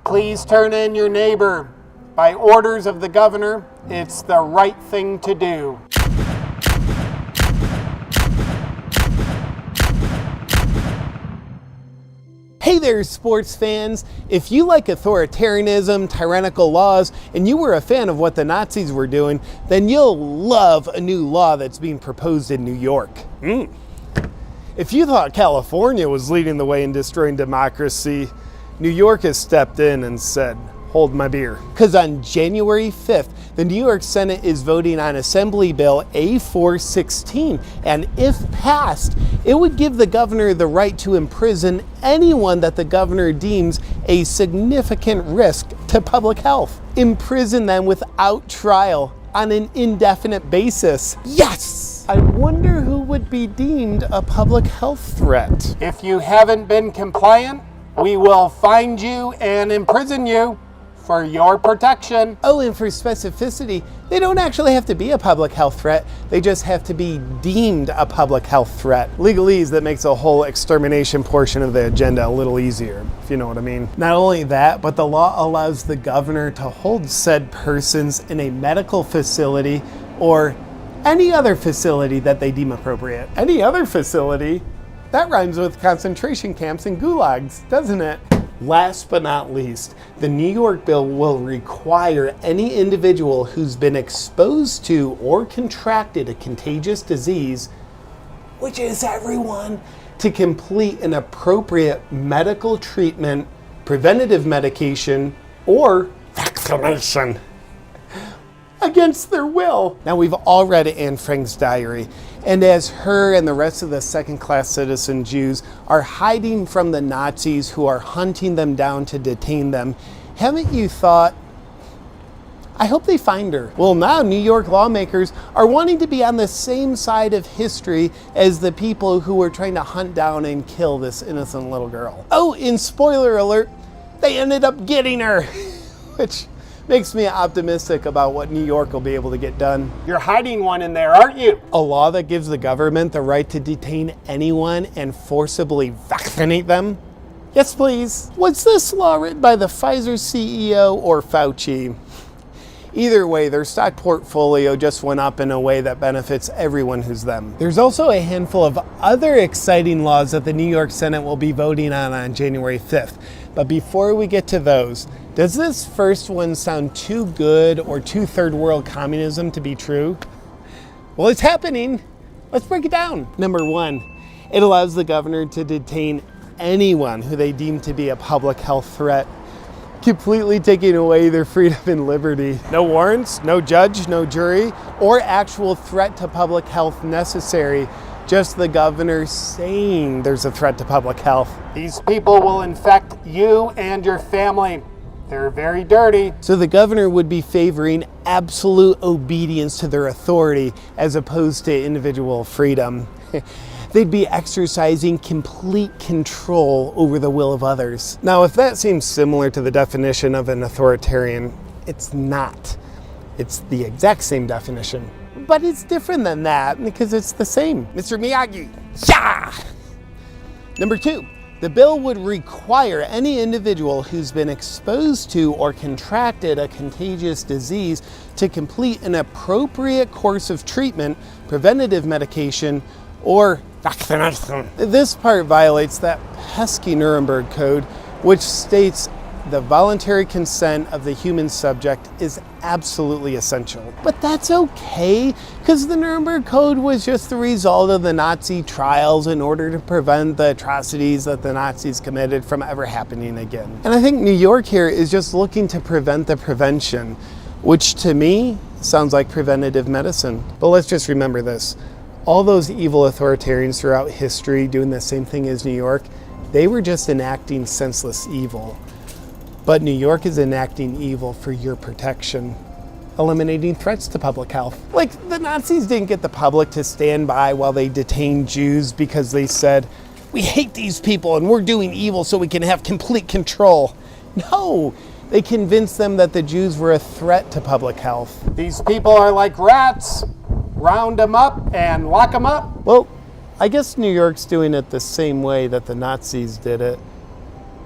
Please turn in your neighbor. By orders of the governor, it's the right thing to do. Hey there, sports fans. If you like authoritarianism, tyrannical laws, and you were a fan of what the Nazis were doing, then you'll love a new law that's being proposed in New York. If you thought California was leading the way in destroying democracy, New York has stepped in and said, hold my beer. Because on January 5th, the New York Senate is voting on Assembly Bill A416, and if passed, it would give the governor the right to imprison anyone that the governor deems a significant risk to public health. Imprison them without trial on an indefinite basis. Yes! I wonder who would be deemed a public health threat. If you haven't been compliant, we will find you and imprison you for your protection. Oh, and for specificity, they don't actually have to be a public health threat. They just have to be deemed a public health threat. Legalese that makes the whole extermination portion of the agenda a little easier, if you know what I mean. Not only that, but the law allows the governor to hold said persons in a medical facility or any other facility that they deem appropriate. Any other facility? That rhymes with concentration camps and gulags, doesn't it? Last but not least, the New York bill will require any individual who's been exposed to or contracted a contagious disease, which is everyone, to complete an appropriate medical treatment, preventative medication, or vaccination against their will. Now, we've all read Anne Frank's diary, and as her and the rest of the second-class citizen Jews are hiding from the Nazis who are hunting them down to detain them, haven't you thought, I hope they find her? Well, now New York lawmakers are wanting to be on the same side of history as the people who were trying to hunt down and kill this innocent little girl. Oh, and spoiler alert, they ended up getting her, which makes me optimistic about what New York will be able to get done. You're hiding one in there, aren't you? A law that gives the government the right to detain anyone and forcibly vaccinate them? Yes, please. Was this law written by the Pfizer CEO or Fauci? Either way, their stock portfolio just went up in a way that benefits everyone who's them. There's also a handful of other exciting laws that the New York Senate will be voting on January 5th. But before we get to those, does this first one sound too good or too third world communism to be true? Well, it's happening. Let's break it down. Number one, it allows the governor to detain anyone who they deem to be a public health threat, completely taking away their freedom and liberty. No warrants, no judge, no jury, or actual threat to public health necessary. Just the governor saying there's a threat to public health. These people will infect you and your family. They're very dirty. So the governor would be favoring absolute obedience to their authority as opposed to individual freedom. They'd be exercising complete control over the will of others. Now, if that seems similar to the definition of an authoritarian, it's not. It's the exact same definition. But it's different than that because it's the same. Mr. Miyagi. Yeah! Number two, the bill would require any individual who's been exposed to or contracted a contagious disease to complete an appropriate course of treatment, preventative medication, or vaccination. This part violates that pesky Nuremberg Code, which states the voluntary consent of the human subject is absolutely essential. But that's okay, because the Nuremberg Code was just the result of the Nazi trials in order to prevent the atrocities that the Nazis committed from ever happening again. And I think New York here is just looking to prevent the prevention, which to me sounds like preventative medicine. But let's just remember this. All those evil authoritarians throughout history doing the same thing as New York, they were just enacting senseless evil. But New York is enacting evil for your protection, eliminating threats to public health. Like, the Nazis didn't get the public to stand by while they detained Jews because they said, we hate these people and we're doing evil so we can have complete control. No, they convinced them that the Jews were a threat to public health. These people are like rats. Round them up and lock them up. Well, I guess New York's doing it the same way that the Nazis did it.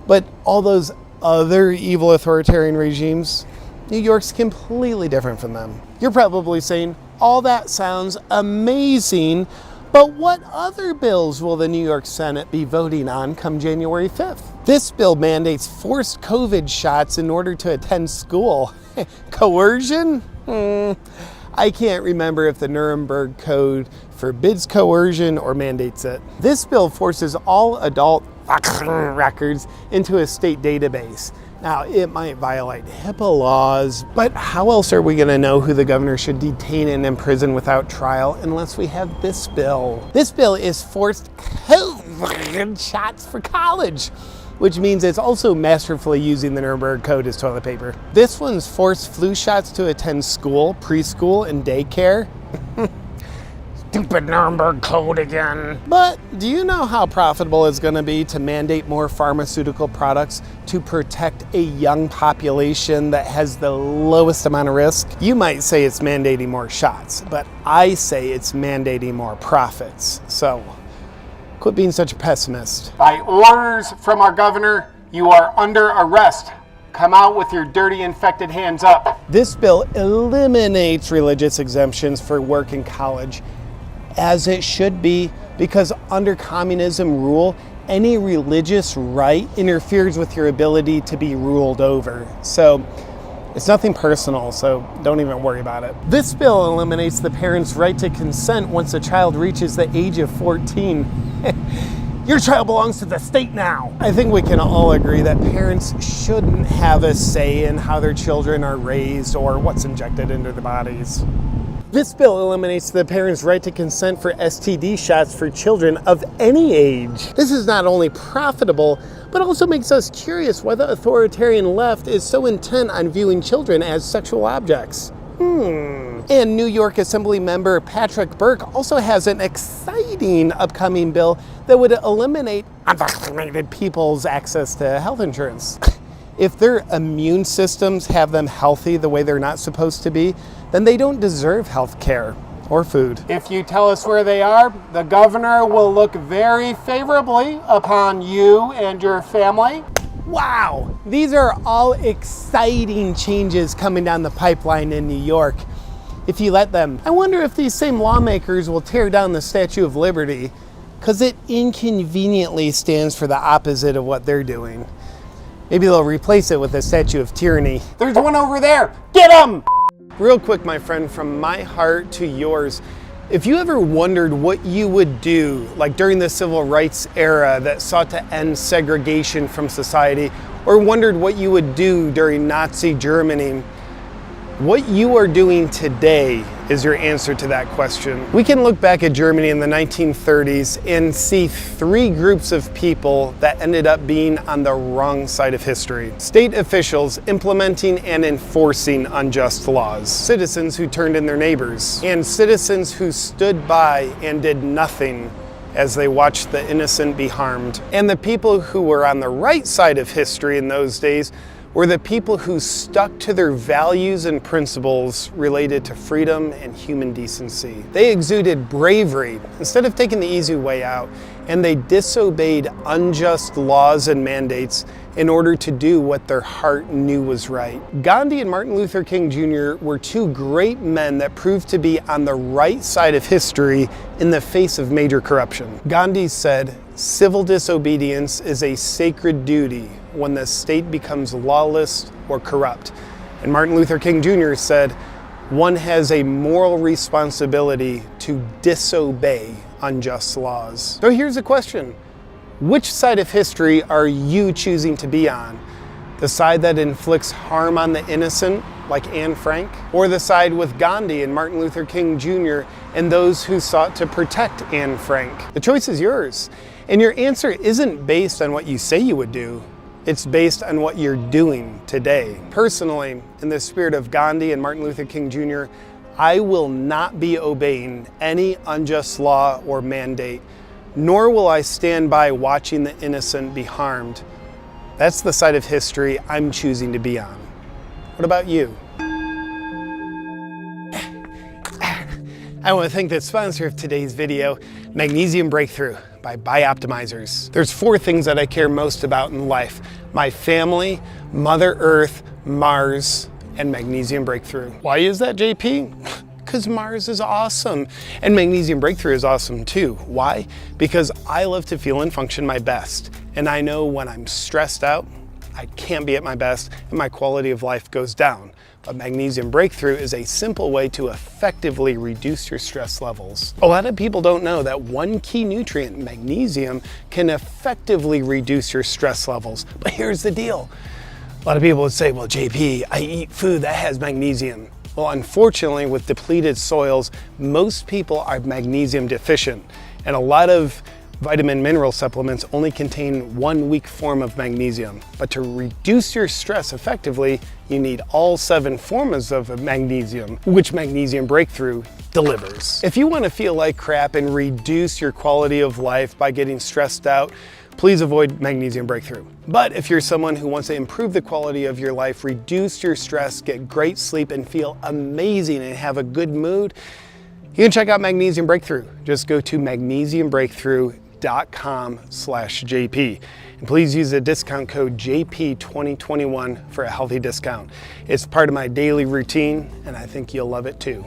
But all those other evil authoritarian regimes, New York's completely different from them. You're probably saying, all that sounds amazing, but what other bills will the New York Senate be voting on come January 5th? This bill mandates forced COVID shots in order to attend school. Coercion? I can't remember if the Nuremberg Code forbids coercion or mandates it. This bill forces all adult records into a state database. Now, it might violate HIPAA laws, but how else are we going to know who the governor should detain and imprison without trial unless we have this bill? This bill is forced COVID shots for college, which means it's also masterfully using the Nuremberg Code as toilet paper. This one's forced flu shots to attend school, preschool, and daycare. Stupid Nuremberg Code again. But do you know how profitable it's going to be to mandate more pharmaceutical products to protect a young population that has the lowest amount of risk? You might say it's mandating more shots, but I say it's mandating more profits. So quit being such a pessimist. By orders from our governor, you are under arrest. Come out with your dirty, infected hands up. This bill eliminates religious exemptions for work in college, as it should be, because under communism rule, any religious right interferes with your ability to be ruled over. So it's nothing personal, so don't even worry about it. This bill eliminates the parent's right to consent once a child reaches the age of 14. Your child belongs to the state now. I think we can all agree that parents shouldn't have a say in how their children are raised or what's injected into their bodies. This bill eliminates the parent's right to consent for STD shots for children of any age. This is not only profitable, but also makes us curious why the authoritarian left is so intent on viewing children as sexual objects. And New York Assembly member Patrick Burke also has an exciting upcoming bill that would eliminate unvaccinated people's access to health insurance. If their immune systems have them healthy the way they're not supposed to be, then they don't deserve health care or food. If you tell us where they are, the governor will look very favorably upon you and your family. Wow, these are all exciting changes coming down the pipeline in New York, if you let them. I wonder if these same lawmakers will tear down the Statue of Liberty, because it inconveniently stands for the opposite of what they're doing. Maybe they'll replace it with a statue of tyranny. There's one over there, get him! Real quick, my friend, from my heart to yours, if you ever wondered what you would do, like during the civil rights era that sought to end segregation from society, or wondered what you would do during Nazi Germany, what you are doing today is your answer to that question. We can look back at Germany in the 1930s and see three groups of people that ended up being on the wrong side of history. State officials implementing and enforcing unjust laws, citizens who turned in their neighbors, and citizens who stood by and did nothing as they watched the innocent be harmed. And the people who were on the right side of history in those days were the people who stuck to their values and principles related to freedom and human decency. They exuded bravery instead of taking the easy way out, and they disobeyed unjust laws and mandates in order to do what their heart knew was right. Gandhi and Martin Luther King Jr. were two great men that proved to be on the right side of history in the face of major corruption. Gandhi said, "Civil disobedience is a sacred duty when the state becomes lawless or corrupt." And Martin Luther King Jr. said, "One has a moral responsibility to disobey unjust laws." So here's a question. Which side of history are you choosing to be on? The side that inflicts harm on the innocent, like Anne Frank? Or the side with Gandhi and Martin Luther King Jr. and those who sought to protect Anne Frank? The choice is yours. And your answer isn't based on what you say you would do. It's based on what you're doing today. Personally, in the spirit of Gandhi and Martin Luther King Jr., I will not be obeying any unjust law or mandate, nor will I stand by watching the innocent be harmed. That's the side of history I'm choosing to be on. What about you? I want to thank the sponsor of today's video, Magnesium Breakthrough by Bioptimizers. There's 4 things that I care most about in life: my family, Mother Earth, Mars, and Magnesium Breakthrough. Why is that, JP? Because Mars is awesome, and Magnesium Breakthrough is awesome too. Why? Because I love to feel and function my best, and I know when I'm stressed out, I can't be at my best, and my quality of life goes down. But Magnesium Breakthrough is a simple way to effectively reduce your stress levels. A lot of people don't know that one key nutrient, magnesium, can effectively reduce your stress levels. But here's the deal. A lot of people would say, well, JP, I eat food that has magnesium. Well, unfortunately, with depleted soils, most people are magnesium deficient, and a lot of vitamin mineral supplements only contain one weak form of magnesium. But to reduce your stress effectively, you need all 7 forms of magnesium, which Magnesium Breakthrough delivers. If you want to feel like crap and reduce your quality of life by getting stressed out, please avoid Magnesium Breakthrough. But if you're someone who wants to improve the quality of your life, reduce your stress, get great sleep, and feel amazing and have a good mood, you can check out Magnesium Breakthrough. Just go to magnesiumbreakthrough.com/JP. And please use the discount code JP2021 for a healthy discount. It's part of my daily routine, and I think you'll love it too.